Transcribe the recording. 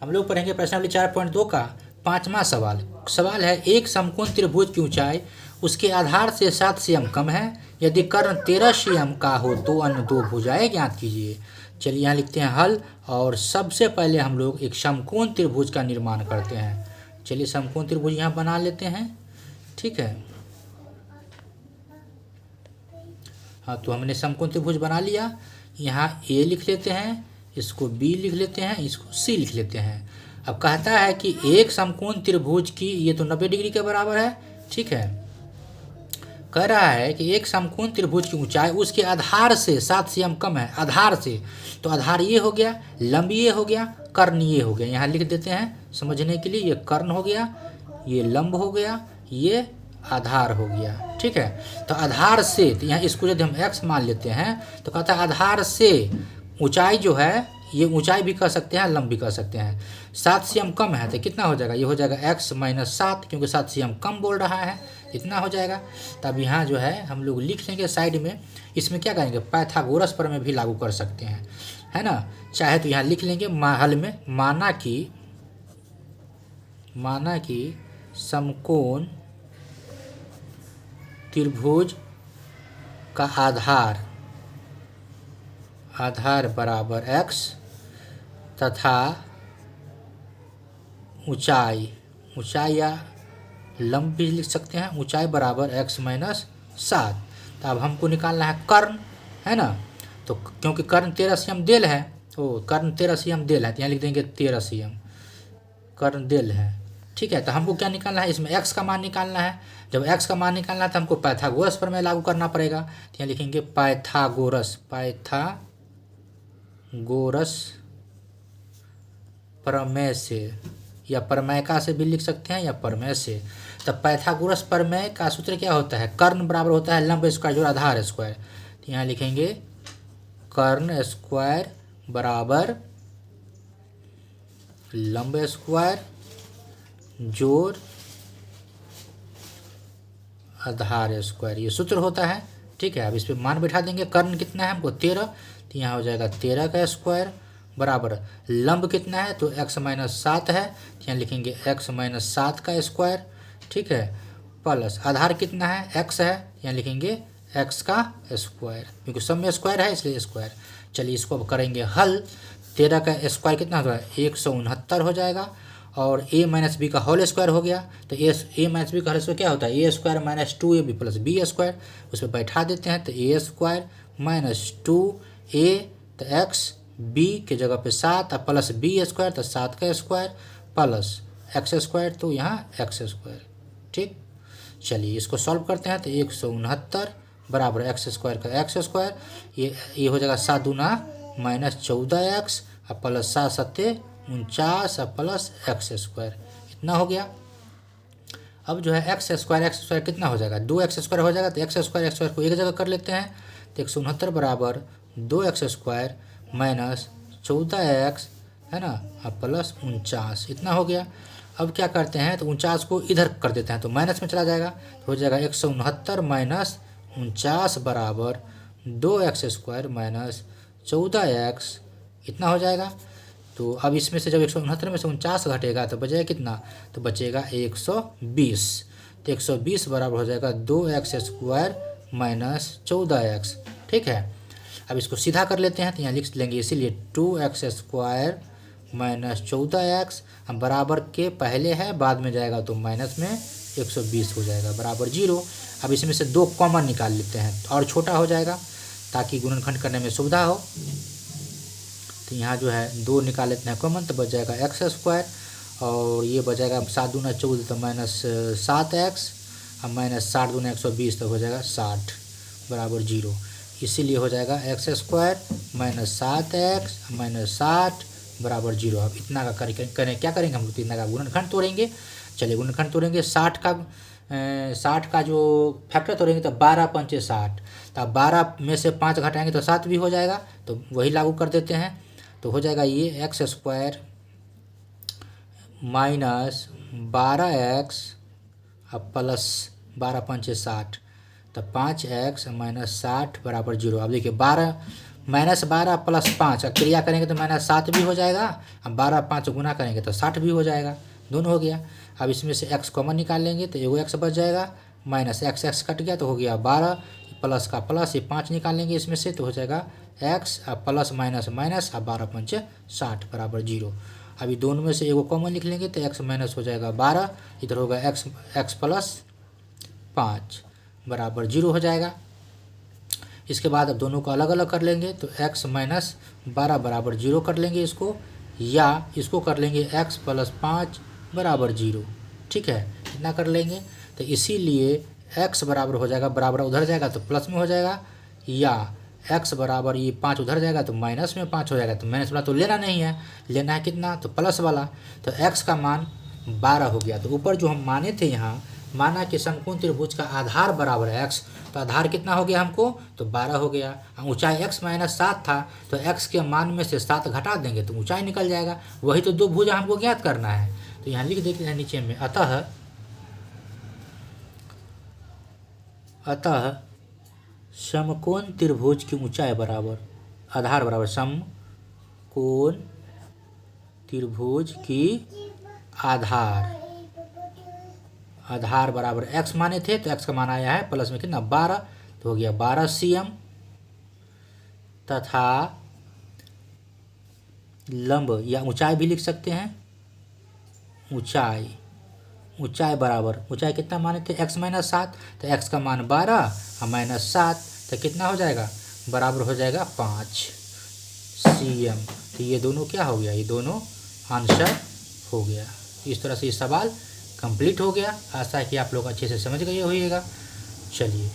हम लोग पढ़ेंगे प्रश्नावली 4.2 का 5वां सवाल। सवाल है, एक समकोण त्रिभुज की ऊंचाई उसके आधार से 7 सें कम है। यदि कर्ण 13 सें का हो तो अन्य दो भुजाएं ज्ञात कीजिए। चलिए यहाँ लिखते हैं हल, और सबसे पहले हम लोग एक समकोण त्रिभुज का निर्माण करते हैं। चलिए समकोण त्रिभुज यहाँ बना लेते हैं। ठीक है, हाँ, तो हमने समकोण त्रिभुज बना लिया। यहाँ ए लिख लेते हैं, इसको बी लिख लेते हैं, इसको सी लिख लेते हैं। अब कहता है कि एक समकोण त्रिभुज की, ये तो 90 डिग्री के बराबर है। ठीक है, कह रहा है कि एक समकोण त्रिभुज की ऊंचाई उसके आधार से 7 सें कम है। आधार से, तो आधार ये हो गया, लंब ये हो गया, कर्ण ये हो गया। यहाँ लिख देते हैं समझने के लिए, ये कर्ण हो गया, ये लंब हो गया, ये आधार हो गया। ठीक है, तो आधार से, तो यहाँ इसको यदि हम x मान लेते हैं तो कहता है आधार से ऊंचाई जो है, ये ऊंचाई भी कह सकते हैं, लंब भी कह सकते हैं। 7 सें कम है तो कितना हो जाएगा, ये हो जाएगा x - 7, क्योंकि 7 सें कम बोल रहा है, इतना हो जाएगा। तब यहाँ जो है हम लोग लिख लेंगे साइड में। इसमें क्या करेंगे, पाइथागोरस पर में भी लागू कर सकते हैं, है ना। चाहे तो यहाँ लिख लेंगे हल में, माना कि समकोण त्रिभुज का आधार बराबर x तथा ऊंचाई या लंब भी लिख सकते हैं, ऊंचाई बराबर x - 7। तो अब हमको निकालना है कर्ण, है ना। तो क्योंकि कर्ण 13 सें देल है, तो कर्ण 13 सें देल है, तो यहाँ लिख देंगे 13 सें कर्ण देल है। ठीक है, तो हमको क्या निकालना है, इसमें x का मान निकालना है। जब x का मान निकालना है तो हमको पाइथागोरस प्रमेय लागू करना पड़ेगा। तो यहाँ लिखेंगे पाइथागोरस प्रमेय से, या प्रमेयका से भी लिख सकते हैं, या प्रमेय से। तब पाइथागोरस प्रमेय का सूत्र क्या होता है, कर्ण बराबर होता है लंब स्क्वायर जोड़ आधार स्क्वायर। तो यहाँ लिखेंगे कर्ण स्क्वायर बराबर लंब स्क्वायर जोड़ आधार स्क्वायर, ये सूत्र होता है। ठीक है, अब इस पर मान बैठा देंगे। कर्ण कितना है हमको 13, तो यहाँ हो जाएगा 13 का स्क्वायर बराबर लंब कितना है, तो x - 7 है, तो यहाँ लिखेंगे x - 7 का स्क्वायर। ठीक है, प्लस आधार कितना है, x है, यहाँ लिखेंगे x का स्क्वायर, क्योंकि सब में स्क्वायर है इसलिए स्क्वायर। चलिए इसको अब करेंगे हल। 13 का स्क्वायर कितना होगा, 169 हो जाएगा, और a - b का होल स्क्वायर हो गया। तो a - b का होल स्क्वायर क्या होता है, a square - 2ab plus b square. उस पर बैठा देते हैं, तो a स्क्वायर - 2a, तो x b के जगह पे 7, और प्लस b स्क्वायर, तो 7 का स्क्वायर प्लस x स्क्वायर, तो यहाँ x स्क्वायर। ठीक, चलिए इसको सॉल्व करते हैं। तो 169 बराबर x स्क्वायर का x स्क्वायर, ये हो जाएगा 7 दूना -14x, और प्लस 7 सत्ते 49, और प्लस x स्क्वायर, इतना हो गया। अब जो है x स्क्वायर कितना हो जाएगा, 2x स्क्वायर हो जाएगा। तो x स्क्वायर को एक जगह कर लेते हैं, तो 169 बराबर 2x स्क्वायर माइनस 14x, है ना, और प्लस 49, इतना हो गया। अब क्या करते हैं, तो 49 को इधर कर देते हैं, तो माइनस में चला जाएगा, तो हो जाएगा 169 माइनस 49 बराबर 2x स्क्वायर माइनस 14x, इतना हो जाएगा। तो अब इसमें से जब 169 में से 49 घटेगा तो बचेगा कितना, तो बचेगा 120। तो 120 बराबर हो जाएगा 2x स्क्वायर माइनस 14x। ठीक है, अब इसको सीधा कर लेते हैं, तो यहाँ लिख लेंगे इसीलिए 2x स्क्वायर माइनस 14x, हम बराबर के पहले है, बाद में जाएगा तो माइनस में 120 हो जाएगा बराबर 0। अब इसमें से 2 कॉमन निकाल लेते हैं, और छोटा हो जाएगा ताकि गुणनखंड करने में सुविधा हो। तो यहाँ जो है 2 निकाल लेते हैं कॉमन, तो बच जाएगा x स्क्वायर, और ये बच जाएगा 7 दूना 14, तो माइनस 7x, और माइनस 60 दूना 120, तो हो जाएगा 60 बराबर 0। इसीलिए हो जाएगा x square minus 7x minus 60 बराबर 0। अब इतना का करें क्या करेंगे हम लोग, इतना का गुणनखंड तोड़ेंगे। चलिए गुणनखंड तोड़ेंगे, 60 का जो फैक्टर तोड़ेंगे तो 12 पंचे 60, तो 12 में से 5 घटाएंगे तो 7 भी हो जाएगा, तो वही लागू कर देते हैं। तो हो जाएगा ये x स्क्वायर माइनस 12x अब प्लस 12 पंचे 60, तो 5x माइनस 60 बराबर 0। अब देखिए 12 -12 + 5 क्रिया करेंगे तो -7 भी हो जाएगा, अब 12 5 गुना करेंगे तो 60 भी हो जाएगा, दोनों हो गया। अब इसमें से x कॉमन निकाल लेंगे तो एगो x बच जाएगा, माइनस x कट गया तो हो गया 12, प्लस का प्लस, ये 5 निकाल लेंगे इसमें से तो हो जाएगा x, अब प्लस माइनस माइनस, अब 12 पंचे 60 बराबर 0। अभी दोनों में से एगो कॉमन लिख लेंगे तो x माइनस हो जाएगा 12, इधर होगा x प्लस 5 बराबर 0 हो जाएगा। इसके बाद अब दोनों को अलग अलग कर लेंगे तो x माइनस 12 बराबर 0 कर लेंगे इसको, या इसको कर लेंगे x प्लस 5 बराबर 0। ठीक है, इतना कर लेंगे तो इसीलिए x बराबर हो जाएगा, बराबर उधर जाएगा तो प्लस में हो जाएगा, या x बराबर ये 5 उधर जाएगा तो माइनस में 5 हो जाएगा। तो माइनस वाला तो लेना नहीं है, लेना है कितना, तो प्लस वाला। तो x का मान 12 हो गया। तो ऊपर जो हम माने थे यहाँ, माना कि समकोण त्रिभुज का आधार बराबर है x, तो आधार कितना हो गया हमको, तो 12 हो गया। ऊंचाई x माइनस 7 था तो x के मान में से 7 घटा देंगे तो ऊंचाई निकल जाएगा। वही तो दो भुजा हमको ज्ञात करना है। तो यहाँ लिख देते हैं नीचे में, अतः समकोण त्रिभुज की ऊंचाई बराबर आधार बराबर समकोण त्रिभुज की आधार बराबर x माने थे तो x का मान आया है प्लस में कितना 12, तो हो गया 12 cm, तथा लंब या ऊंचाई भी लिख सकते हैं, ऊंचाई बराबर, ऊंचाई कितना माने थे x माइनस 7, तो x का मान 12 और माइनस 7 तो कितना हो जाएगा, बराबर हो जाएगा 5 cm। तो ये दोनों क्या हो गया, ये दोनों आंसर हो गया। इस तरह से ये सवाल कंप्लीट हो गया। आशा है कि आप लोग अच्छे से समझ गए होइएगा। चलिए।